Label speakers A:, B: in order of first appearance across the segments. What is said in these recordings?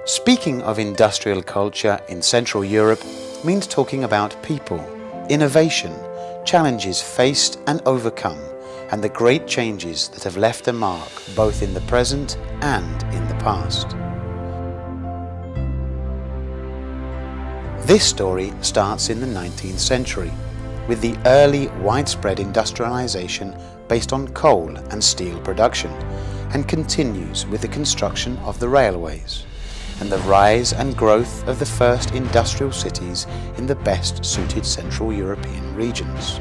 A: Speaking of industrial culture in Central Europe means talking about people, innovation, challenges faced and overcome, and the great changes that have left a mark both in the present and in the past. This story starts in the 19th century, with the early widespread industrialization based on coal and steel production, and continues with the construction of the railways and the rise and growth of the first industrial cities in the best suited Central European regions.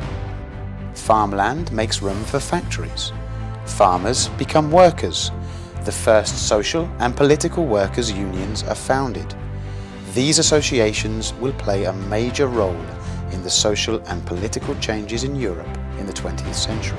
A: Farmland makes room for factories. Farmers become workers. The first social and political workers' unions are founded. These associations will play a major role in the social and political changes in Europe in the 20th century.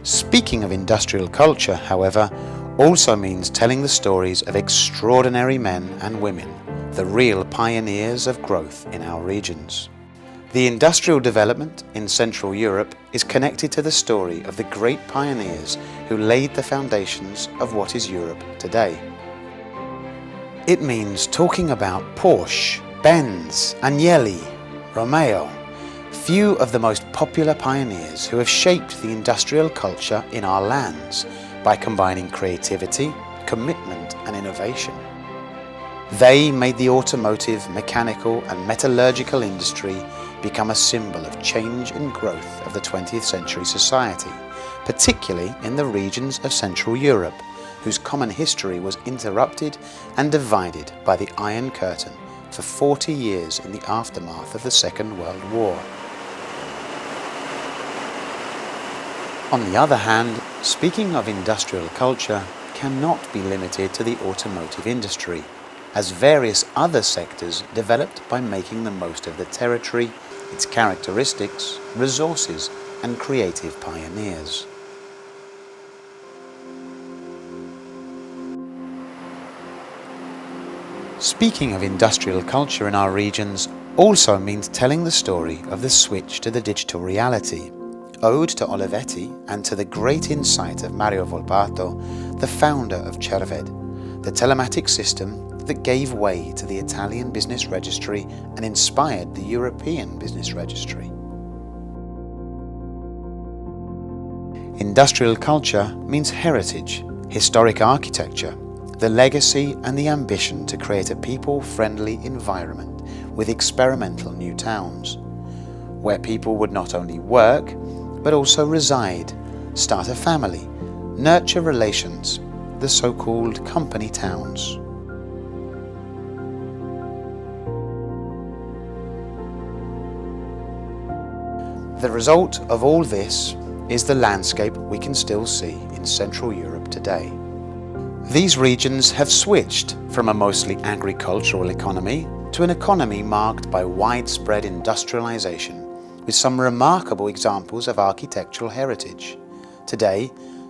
A: Speaking of industrial culture, however, also means telling the stories of extraordinary men and women, the real pioneers of growth in our regions. The industrial development in Central Europe is connected to the story of the great pioneers who laid the foundations of what is Europe today. It means talking about Porsche, Benz, Agnelli, Romeo, few of the most popular pioneers who have shaped the industrial culture in our lands by combining creativity, commitment and innovation. They made the automotive, mechanical and metallurgical industry become a symbol of change and growth of the 20th century society, particularly in the regions of Central Europe, whose common history was interrupted and divided by the Iron Curtain for 40 years in the aftermath of the Second World War. On the other hand, speaking of industrial culture cannot be limited to the automotive industry, as various other sectors developed by making the most of the territory, its characteristics, resources, and creative pioneers. Speaking of industrial culture in our regions also means telling the story of the switch to the digital reality, owed to Olivetti and to the great insight of Mario Volpato, the founder of Cerved, the telematic system that gave way to the Italian business registry and inspired the European business registry. Industrial culture means heritage, historic architecture, the legacy and the ambition to create a people-friendly environment with experimental new towns, where people would not only work, but also reside, start a family, nurture relations, the so-called company towns. The result of all this is the landscape we can still see in Central Europe today. These regions have switched from a mostly agricultural economy to an economy marked by widespread industrialization, with some remarkable examples of architectural heritage. Today,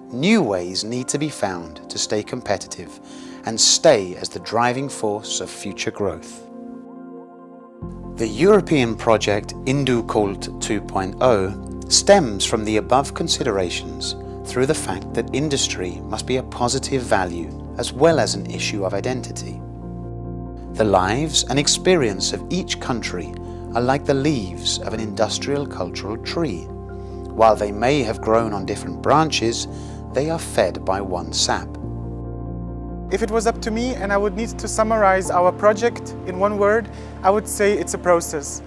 A: new ways need to be found to stay competitive and stay as the driving force of future growth. The European project Inducult 2.0 stems from the above considerations through the fact that industry must be a positive value as well as an issue of identity. The lives and experience of each country are like the leaves of an industrial cultural tree. While they may have grown on different branches, they are fed by one sap.
B: If it was up to me and I would need to summarize our project in one word, I would say it's a process.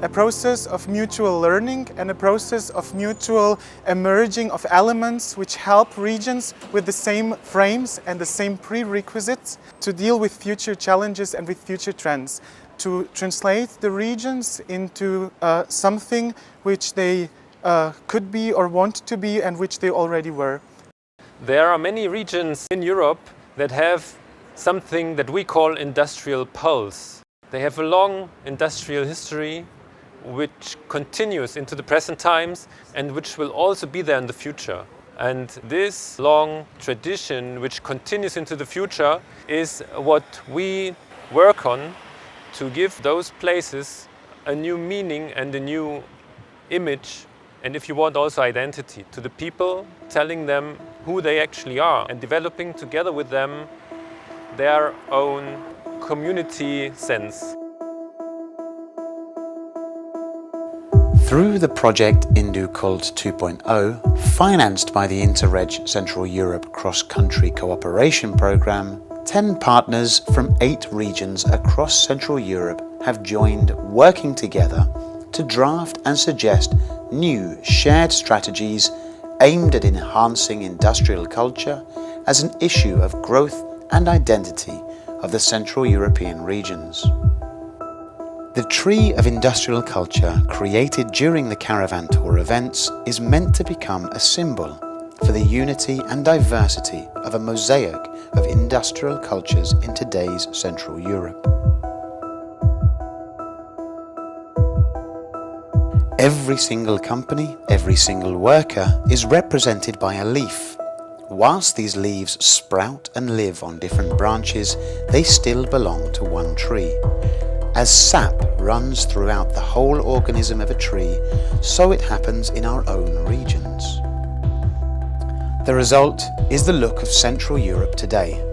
B: A process of mutual learning and a process of mutual emerging of elements which help regions with the same frames and the same prerequisites to deal with future challenges and with future trends. to translate the regions into something which they could be or want to be and which they already were.
C: There are many regions in Europe that have something that we call industrial pulse. They have a long industrial history which continues into the present times and which will also be there in the future. And this long tradition which continues into the future is what we work on to give those places a new meaning and a new image, and if you want also identity to the people, telling them who they actually are and developing together with them their own community sense.
A: Through the project Inducult 2.0, financed by the Interreg Central Europe Cross-Country Cooperation Programme, 10 partners from 8 regions across Central Europe have joined, working together to draft and suggest new shared strategies aimed at enhancing industrial culture as an issue of growth and identity of the Central European regions. The Tree of Industrial Culture, created during the Caravan Tour events, is meant to become a symbol for the unity and diversity of a mosaic of industrial cultures in today's Central Europe. Every single company, every single worker is represented by a leaf. Whilst these leaves sprout and live on different branches, they still belong to one tree. As sap runs throughout the whole organism of a tree, so it happens in our own regions. The result is the look of Central Europe today,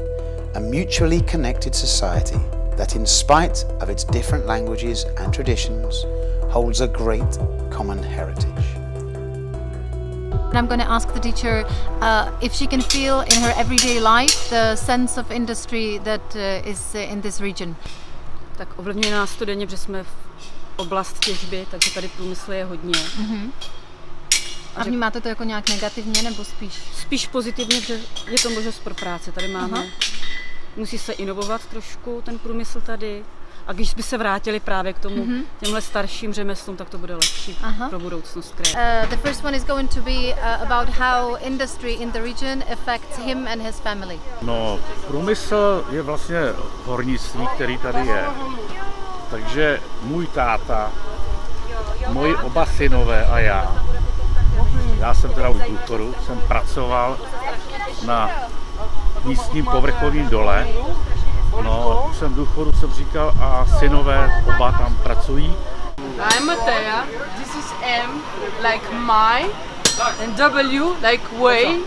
A: a mutually connected society that, in spite of its different languages and traditions, holds a great common heritage.
D: I'm going to ask the teacher if she can feel in her everyday life the sense of industry that is in this region.
E: Tak ovlivňuje nás to denně, protože jsme v oblast těžby, takže tady průmysl je hodně.
D: Mm-hmm. A vnímáte to jako nějak negativně nebo spíš? Spíš
E: pozitivně, že je to možnost pro práce. Tady máme, musí se inovovat trošku ten průmysl tady. A když by se vrátili právě k tomu těmhle starším řemeslům, tak to bude lepší pro budoucnost kraje.
D: The first one is going to be about how industry in the region affects him and his family.
F: No, průmysl je vlastně hornictví, který tady je. Takže můj táta, moji oba synové a já jsem teda už v důchodu, jsem pracoval na místním povrchovém dole. No, už jsem v důchodu, jsem říkal, a synové oba tam pracují.
G: I'm Matea, this is M like my, and W like way,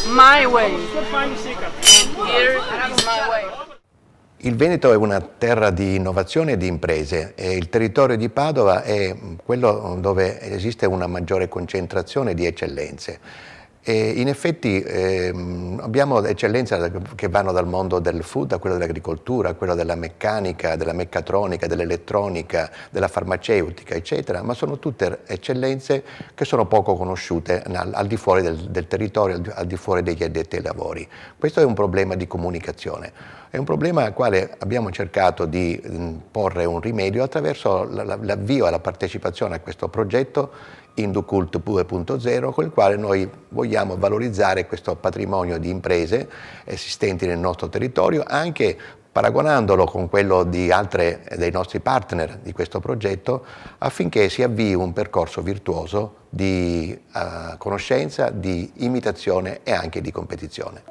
G: my way. Here is my way.
H: Il Veneto è una terra di innovazione e di imprese e il territorio di Padova è quello dove esiste una maggiore concentrazione di eccellenze. E in effetti abbiamo eccellenze che vanno dal mondo del food a quello dell'agricoltura, a quello della meccanica, della meccatronica, dell'elettronica, della farmaceutica, eccetera, ma sono tutte eccellenze che sono poco conosciute al di fuori del territorio, al di fuori degli addetti ai lavori. Questo è un problema di comunicazione, è un problema al quale abbiamo cercato di porre un rimedio attraverso l'avvio e la partecipazione a questo progetto Inducult 2.0, con il quale noi vogliamo valorizzare questo patrimonio di imprese esistenti nel nostro territorio, anche paragonandolo con quello di altri dei nostri partner di questo progetto, affinché si avvii un percorso virtuoso di conoscenza, di imitazione e anche di competizione.